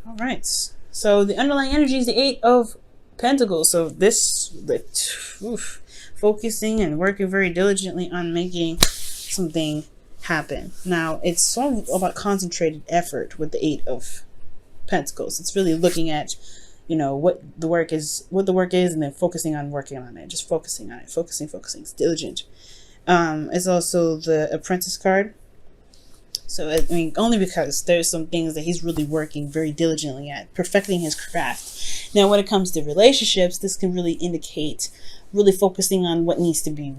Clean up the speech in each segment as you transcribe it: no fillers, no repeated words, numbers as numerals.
All right. So the underlying energy is the Eight of Pentacles. So this, focusing and working very diligently on making something happen. Now, it's sort of about concentrated effort with the Eight of Pentacles. It's really looking at, what the work is, and then focusing on working on it. Just focusing on it. Focusing. It's diligent. It's also the Apprentice card. So, I mean, only because there's some things that he's really working very diligently at, perfecting his craft. Now, when it comes to relationships, this can really indicate really focusing on what needs to be,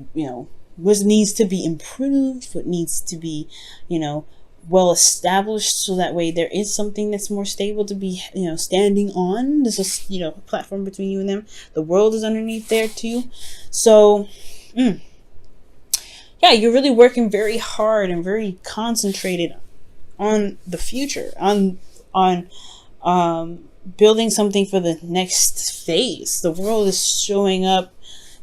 what needs to be improved, what needs to be, well established, so that way there is something that's more stable to be, standing on. This is, a platform between you and them. The world is underneath there too. So, yeah, you're really working very hard and very concentrated on the future, on building something for the next phase. The world is showing up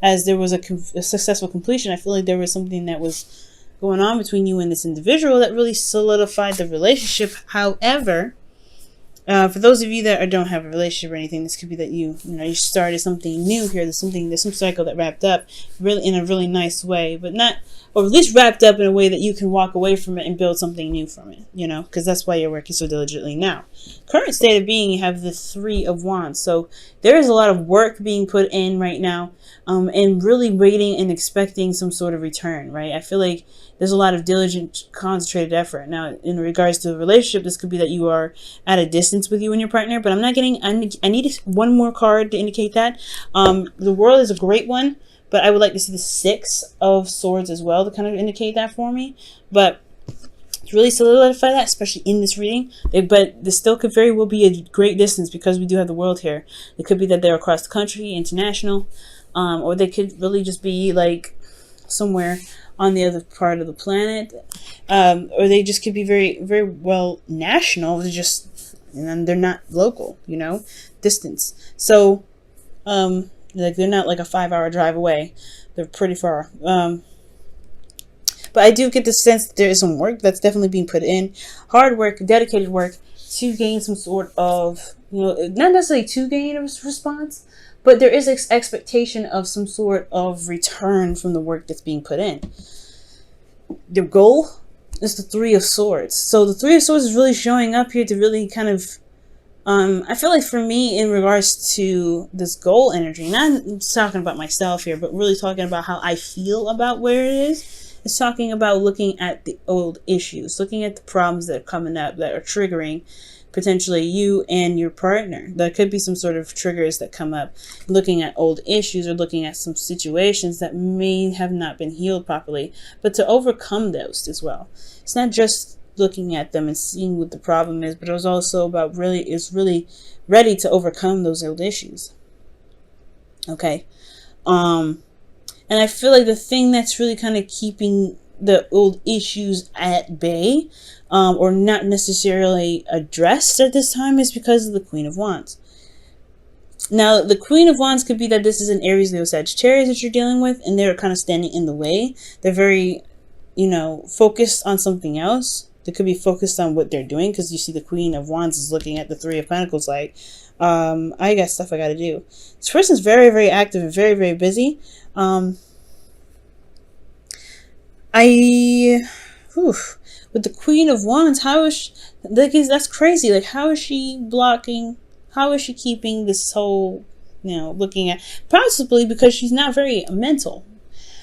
as there was a successful completion. I feel like there was something that was going on between you and this individual that really solidified the relationship. However, for those of you that don't have a relationship or anything, this could be that you started something new here. There's some cycle that wrapped up really in a really nice way, but not, or at least wrapped up in a way that you can walk away from it and build something new from it, because that's why you're working so diligently now. Current state of being, you have the Three of Wands. So there is a lot of work being put in right now, and really waiting and expecting some sort of return, right? I feel like there's a lot of diligent, concentrated effort. Now, in regards to the relationship, this could be that you are at a distance with you and your partner, but I'm not getting, I need one more card to indicate that. The World is a great one, but I would like to see the Six of Swords as well to kind of indicate that for me. But to really solidify that, especially in this reading, but this still could very well be a great distance because we do have the World here. It could be that they're across the country, international, or they could really just be like somewhere on the other part of the planet, or they just could be very, very well national. And they're not local, distance. So, they're not like a 5-hour drive away. They're pretty far. But I do get the sense that there is some work that's definitely being put in, hard work, dedicated work to gain some sort of, not necessarily to gain a response, but there is expectation of some sort of return from the work that's being put in. The goal is the Three of Swords. So the Three of Swords is really showing up here to really kind of, I feel like for me, in regards to this goal energy, not talking about myself here, but really talking about how I feel about where it is. It's talking about looking at the old issues, looking at the problems that are coming up that are triggering potentially you and your partner. There could be some sort of triggers that come up, looking at old issues or looking at some situations that may have not been healed properly, but to overcome those as well. It's not just looking at them and seeing what the problem is, but it's also about really ready to overcome those old issues. Okay. And I feel like the thing that's really kind of keeping the old issues at bay, or not necessarily addressed at this time, is because of the Queen of Wands. Now, the Queen of Wands could be that this is an Aries, Leo, Sagittarius that you're dealing with, and they're kind of standing in the way. They're very, focused on something else. They could be focused on what they're doing, because you see the Queen of Wands is looking at the Three of Pentacles like, I got stuff I got to do. This person's very, very active and very, very busy. With the Queen of Wands, how is she, that's crazy. Like, how is she blocking? How is she keeping this whole, looking at, possibly because she's not very mental.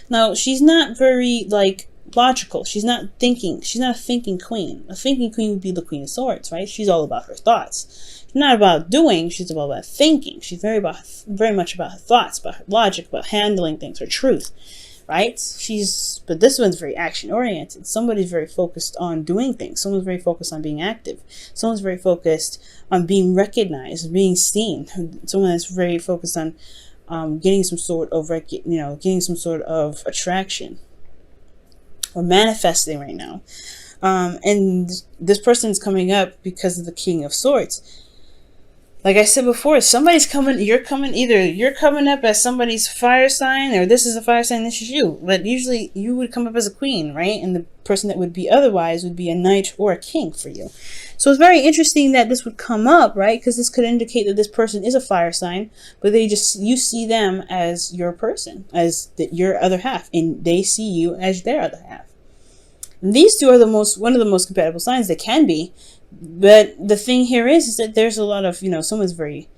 Now, she's not very, logical. She's not thinking. She's not a thinking queen. A thinking queen would be the Queen of Swords, right? She's all about her thoughts. She's not about doing. She's all about thinking. She's very much about her thoughts, about her logic, about handling things, her truth. Right? But this one's very action oriented. Somebody's very focused on doing things. Someone's very focused on being active. Someone's very focused on being recognized, being seen. Someone that's very focused on getting some sort of attraction or manifesting right now. And this person's coming up because of the King of Swords. Like I said before, somebody's coming, either you're coming up as somebody's fire sign, or this is a fire sign, this is you. But usually you would come up as a queen, right? And the person that would be otherwise would be a knight or a king for you. So it's very interesting that this would come up, right? Because this could indicate that this person is a fire sign, but you see them as your person, as your other half, and they see you as their other half. And these two are one of the most compatible signs they can be. But the thing here is that there's a lot of, someone's very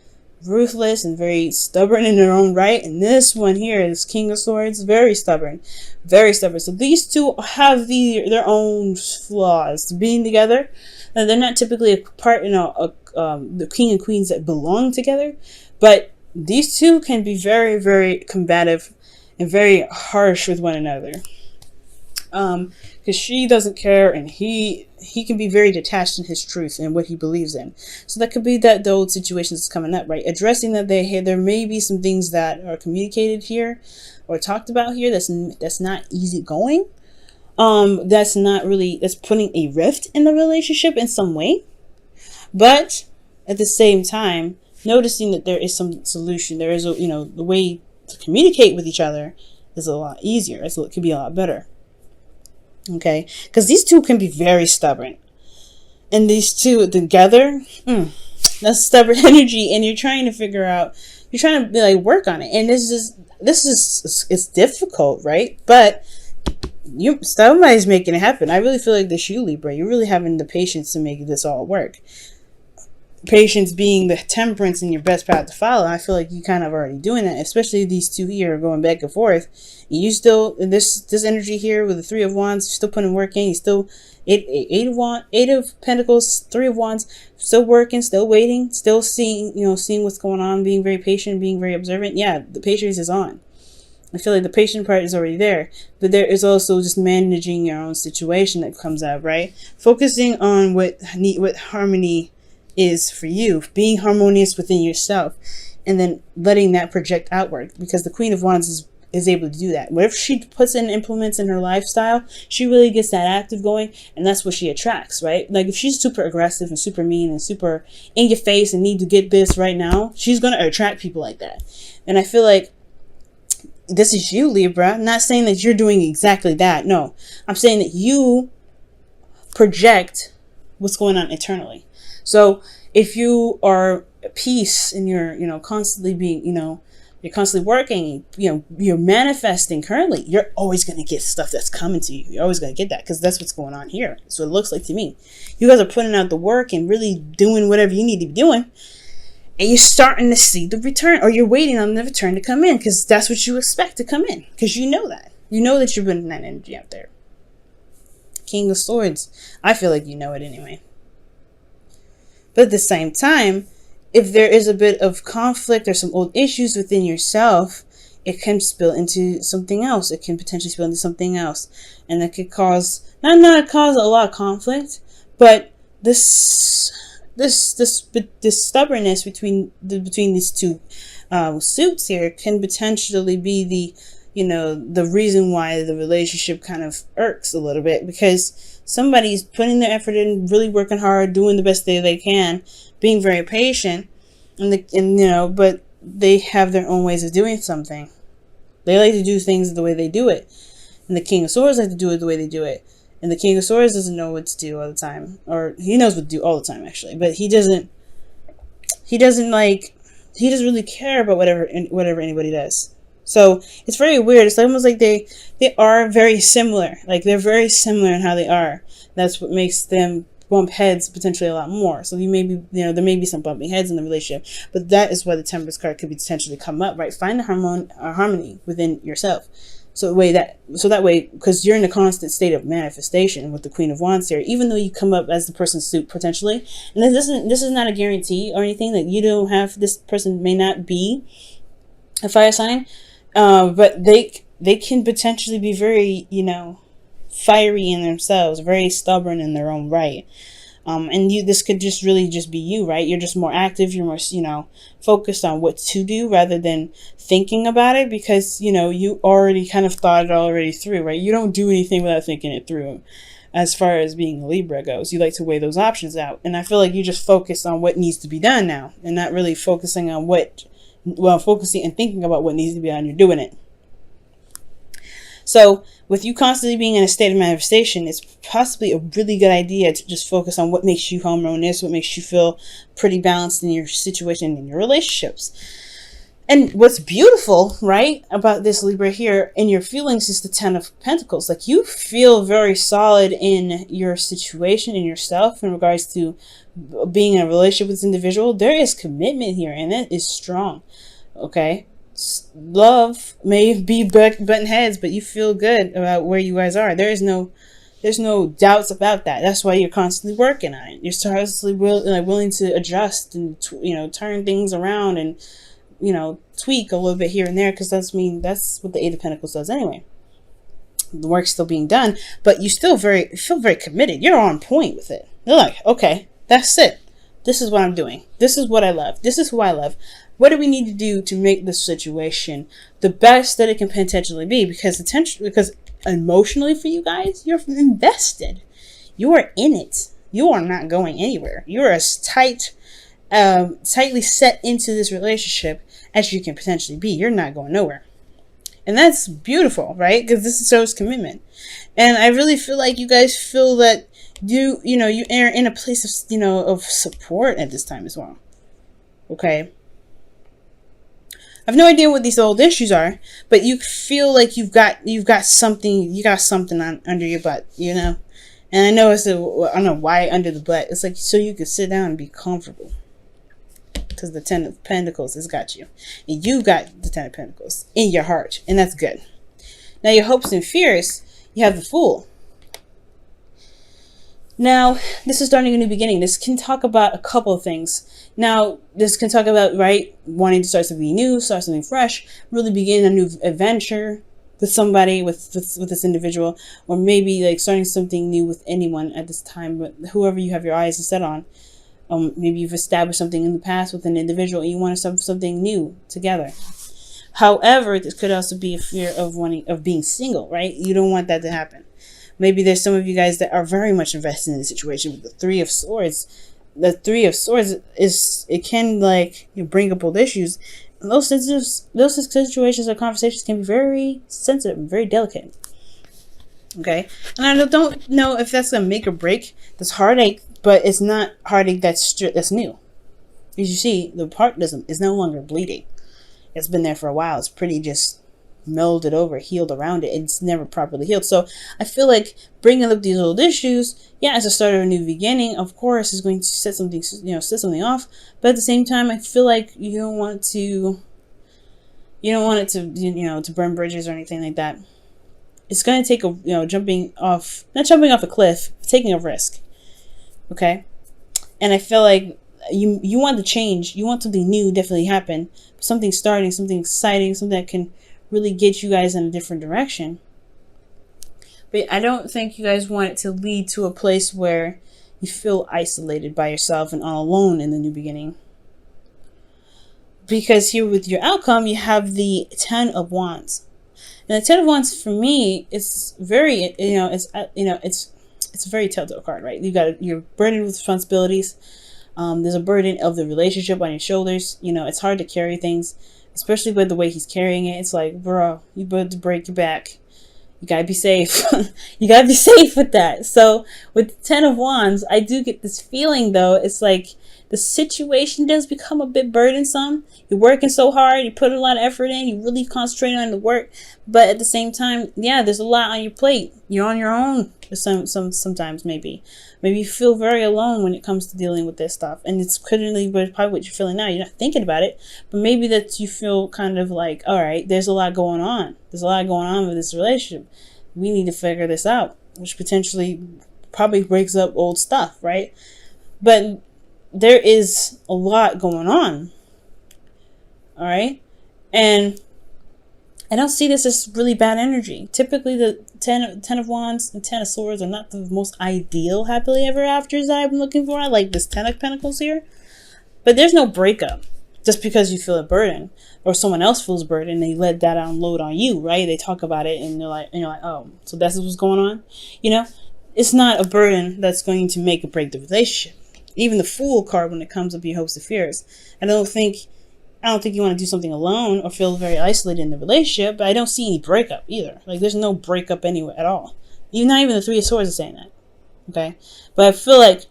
ruthless and very stubborn in their own right. And this one here is King of Swords, very stubborn, very stubborn. So these two have their own flaws. Being together, they're not typically a part, the king and queens that belong together. But these two can be very, very combative and very harsh with one another. Because she doesn't care, and he can be very detached in his truth and what he believes in. So that could be the old situation that's coming up, right? Addressing that there may be some things that are communicated here or talked about here that's not easy going. That's putting a rift in the relationship in some way. But at the same time, noticing that there is some solution. There is the way to communicate with each other is a lot easier. It could be a lot better. Okay, because these two can be very stubborn, and these two together, that's stubborn energy, and you're trying to work on it, and this is it's difficult, right? But somebody's making it happen. I really feel like this you, Libra, you're really having the patience to make this all work. Patience being the temperance in your best path to follow. I feel like you kind of already doing that, especially these two here are going back and forth. You still, this energy here with the Three of Wands, still putting work in. You still, Eight of Pentacles, Three of Wands, still working, still waiting, still seeing what's going on, being very patient, being very observant. Yeah, the patience is on. I feel like the patient part is already there, but there is also just managing your own situation that comes out, right? Focusing on what harmony is for you, being harmonious within yourself, and then letting that project outward, because the Queen of Wands is able to do that. Whatever she puts in, implements in her lifestyle, she really gets that active going, and that's what she attracts, right? Like if she's super aggressive and super mean and super in your face and need to get this right now, she's going to attract people like that. And I feel like this is you, Libra. I'm not saying that you're doing exactly that. No, I'm saying that you project what's going on internally. So if you are at peace and you're, constantly being, you're constantly working, you're manifesting currently, you're always going to get stuff that's coming to you. You're always going to get that, because that's what's going on here. That's what it looks like to me. You guys are putting out the work and really doing whatever you need to be doing. And you're starting to see the return, or you're waiting on the return to come in, because that's what you expect to come in, because you know that. You know that you're putting that energy out there. King of Swords. I feel like you know it anyway. But at the same time, if there is a bit of conflict or some old issues within yourself, it can spill into something else. It can potentially spill into something else. And that could cause, not cause a lot of conflict, but this stubbornness between these two suits here can potentially be the reason why the relationship kind of irks a little bit, because somebody's putting their effort in, really working hard, doing the best they can, being very patient, but they have their own ways of doing something. They like to do things the way they do it, and the King of Swords like to do it the way they do it. And the King of Swords doesn't know what to do all the time, or he knows what to do all the time actually, but he doesn't really care about whatever anybody does. So it's very weird. It's almost like they are very similar. Like they're very similar in how they are. That's what makes them bump heads potentially a lot more. So there may be some bumping heads in the relationship, but that is why the Temperance card could potentially come up, right? Find the harmony within yourself. So that way, because you're in a constant state of manifestation with the Queen of Wands here, even though you come up as the person's suit potentially, and this is not a guarantee or anything that you don't have. This person may not be a fire sign, but they can potentially be very, fiery in themselves, very stubborn in their own right. And this could just really just be you, right? You're just more active. You're more, focused on what to do rather than thinking about it, because, you already kind of thought it already through, right? You don't do anything without thinking it through. as far as being a Libra goes. You like to weigh those options out. And I feel like you just focus on what needs to be done now and not really focusing on focusing and thinking about what needs to be done. You're doing it. So with you constantly being in a state of manifestation, it's possibly a really good idea to just focus on what makes you harmonious, what makes you feel pretty balanced in your situation, in your relationships. And what's beautiful, right, about this Libra here in your feelings is the Ten of Pentacles. Like, you feel very solid in your situation, in yourself, in regards to being in a relationship with this individual. There is commitment here, and it is strong, okay? Love may be button heads, but you feel good about where you guys are. There's no doubts about that. That's why you're constantly working on it. You're constantly willing to adjust and turn things around and tweak a little bit here and there, because that's what the Eight of Pentacles does anyway. The work's still being done, but you still feel very committed. You're on point with it. You're like, okay, that's it. This is what I'm doing. This is what I love. This is who I love. What do we need to do to make this situation the best that it can potentially be? Because emotionally for you guys, you're invested. You are in it. You are not going anywhere. You're as tightly set into this relationship as you can potentially be. You're not going nowhere. And that's beautiful, right? Because this shows commitment. And I really feel like you guys feel that you are in a place of, of support at this time as well. Okay. I have no idea what these old issues are, but you feel like you've got something under your butt, And I know I don't know why under the butt. It's like so you can sit down and be comfortable. Because the Ten of Pentacles has got you. And you got the Ten of Pentacles in your heart. And that's good. Now your hopes and fears, you have the Fool. Now, this is starting a new beginning. This can talk about a couple of things. Now, this can talk about, right, wanting to start something new, start something fresh, really begin a new adventure with somebody, with this individual, or maybe like starting something new with anyone at this time, but whoever you have your eyes set on. Maybe you've established something in the past with an individual and you want to start something new together. However, this could also be a fear of being single, right? You don't want that to happen. Maybe there's some of you guys that are very much invested in the situation with the Three of Swords. The Three of Swords can bring up old issues. And those situations or conversations can be very sensitive and very delicate. Okay? And I don't know if that's going to make or break this heartache, but it's not heartache that's new. As you see, the part is no longer bleeding. It's been there for a while. It's pretty just melded over, healed around it. It's never properly healed. So I feel like bringing up these old issues, as a start of a new beginning, of course, is going to set something off. But at the same time, I feel like you don't want it to burn bridges or anything like that. It's going to take not jumping off a cliff, taking a risk. Okay. And I feel like you want to change. You want something new definitely happen. Something starting, something exciting, something that can really get you guys in a different direction. But I don't think you guys want it to lead to a place where you feel isolated by yourself and all alone in the new beginning. Because here with your outcome, you have the Ten of Wands. And the Ten of Wands for me is very, it's a very telltale card, right? You're burdened with responsibilities. There's a burden of the relationship on your shoulders. It's hard to carry things, especially by the way he's carrying it. It's like, bro, you better break your back. You gotta be safe. You gotta be safe with that. So with the Ten of Wands, I do get this feeling though. It's like the situation does become a bit burdensome. You're working so hard. You put a lot of effort in. You really concentrate on the work. But at the same time, there's a lot on your plate. You're on your own. Sometimes maybe you feel very alone when it comes to dealing with this stuff, and it's probably what you're feeling now. You're not thinking about it, but maybe that you feel kind of like, all right, there's a lot going on. There's a lot going on with this relationship. We need to figure this out, which potentially probably breaks up old stuff, right? But there is a lot going on. All right, and I don't see this as really bad energy. Typically, the Ten of Wands and Ten of Swords are not the most ideal happily ever afters that I'm looking for. I like this Ten of Pentacles here. But there's no breakup just because you feel a burden or someone else feels burden. They let that unload on you, right? They talk about it and you're like, oh, so that's what's going on? it's not a burden that's going to make or break the relationship. Even the Fool card, when it comes up your hopes and fears, I don't think you want to do something alone or feel very isolated in the relationship, but I don't see any breakup either. Like, there's no breakup anywhere at all. Not even the Three of Swords is saying that. Okay? But I feel like,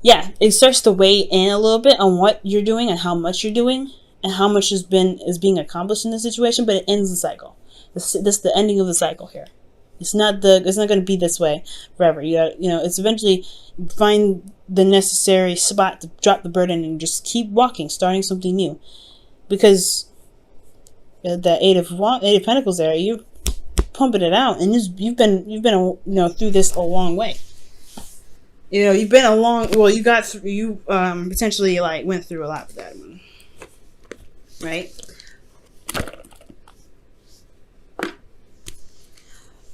yeah, it starts to weigh in a little bit on what you're doing and how much you're doing and how much is being accomplished in the situation, but it ends the cycle. This is the ending of the cycle here. It's not going to be this way forever. It's eventually find the necessary spot to drop the burden and just keep walking, starting something new. Because the Eight of Pentacles there, you're pumping it out, and you've been through this a long way. You've been a long. Well, you potentially like went through a lot with that, right?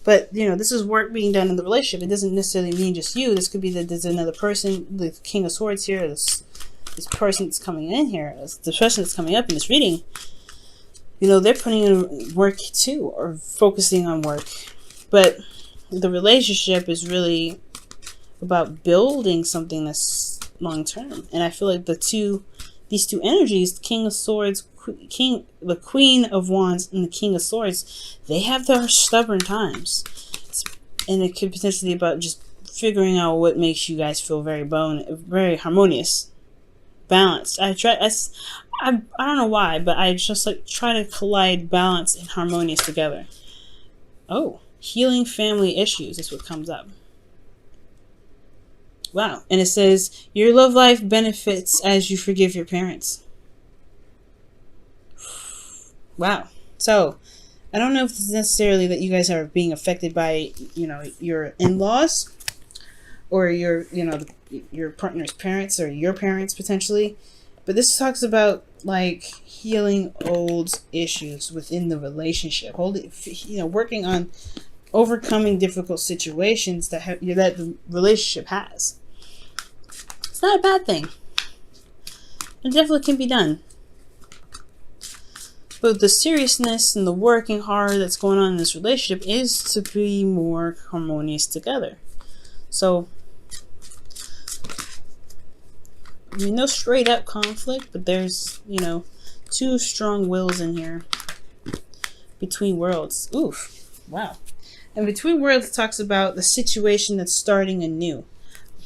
But, this is work being done in the relationship. It doesn't necessarily mean just you. This could be that there's another person, the King of Swords here, this person that's coming in here, the person that's coming up in this reading, they're putting in work too, or focusing on work. But the relationship is really about building something that's long-term. And I feel like these two energies, the King of Swords, the Queen of Wands, and the King of Swords, they have their stubborn times, and it could potentially be about just figuring out what makes you guys feel very harmonious, balanced. I don't know why, but I just try to collide balance and harmonious together. Oh, healing family issues is what comes up. Wow, and it says your love life benefits as you forgive your parents. Wow. So, I don't know if it's necessarily that you guys are being affected by, your in-laws or your partner's parents or your parents potentially. But this talks about healing old issues within the relationship. Working on overcoming difficult situations that the relationship has. It's not a bad thing. It definitely can be done. But the seriousness and the working hard that's going on in this relationship is to be more harmonious together. So, no straight up conflict, but there's, two strong wills in here. Between Worlds. Oof. Wow. And Between Worlds talks about the situation that's starting anew.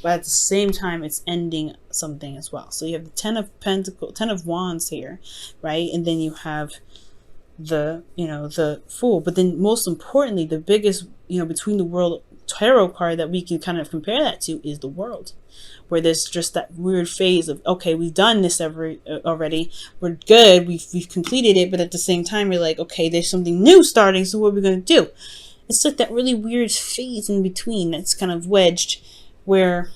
But at the same time, it's ending something as well. So you have the Ten of Wands here, right? And then you have the Fool. But then most importantly, the biggest, Between the World tarot card that we can kind of compare that to is the World. Where there's just that weird phase of, okay, we've done this already. We're good. We've completed it. But at the same time, we're like, okay, there's something new starting. So what are we going to do? It's like that really weird phase in between that's kind of wedged, where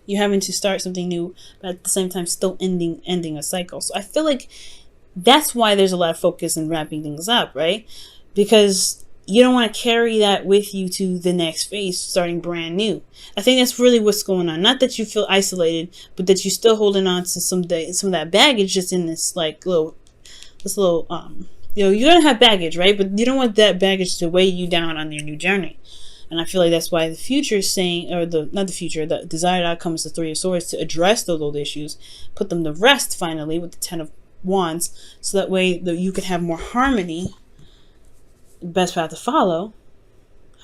you're having to start something new, but at the same time still ending a cycle. So I feel like that's why there's a lot of focus in wrapping things up, right? Because you don't want to carry that with you to the next phase, starting brand new. I think that's really what's going on. Not that you feel isolated, but that you're still holding on to some of that baggage that's in this little you're gonna have baggage, right? But you don't want that baggage to weigh you down on your new journey. And I feel like that's why the future is saying, the desired outcome is the Three of Swords, to address those old issues, put them to rest finally with the Ten of Wands, so that way you can have more harmony. The best path to follow,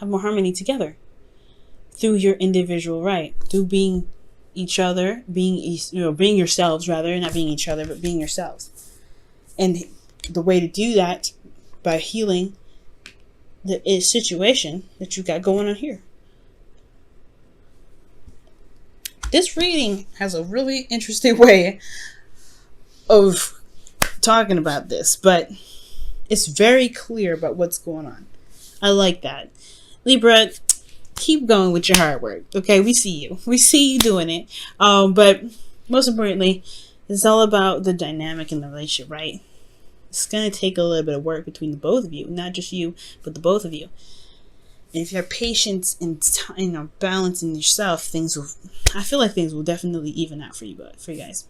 have more harmony together through your individual right, through being each other, being yourselves rather, not being each other, but being yourselves. And the way to do that by healing the situation that you got going on here. This reading has a really interesting way of talking about this, but it's very clear about what's going on. I like that. Libra, keep going with your hard work. Okay, we see you. We see you doing it. But most importantly, it's all about the dynamic in the relationship, right? It's going to take a little bit of work between the both of you. Not just you, but the both of you. And if you have patience and balance in yourself, I feel like things will definitely even out for you guys.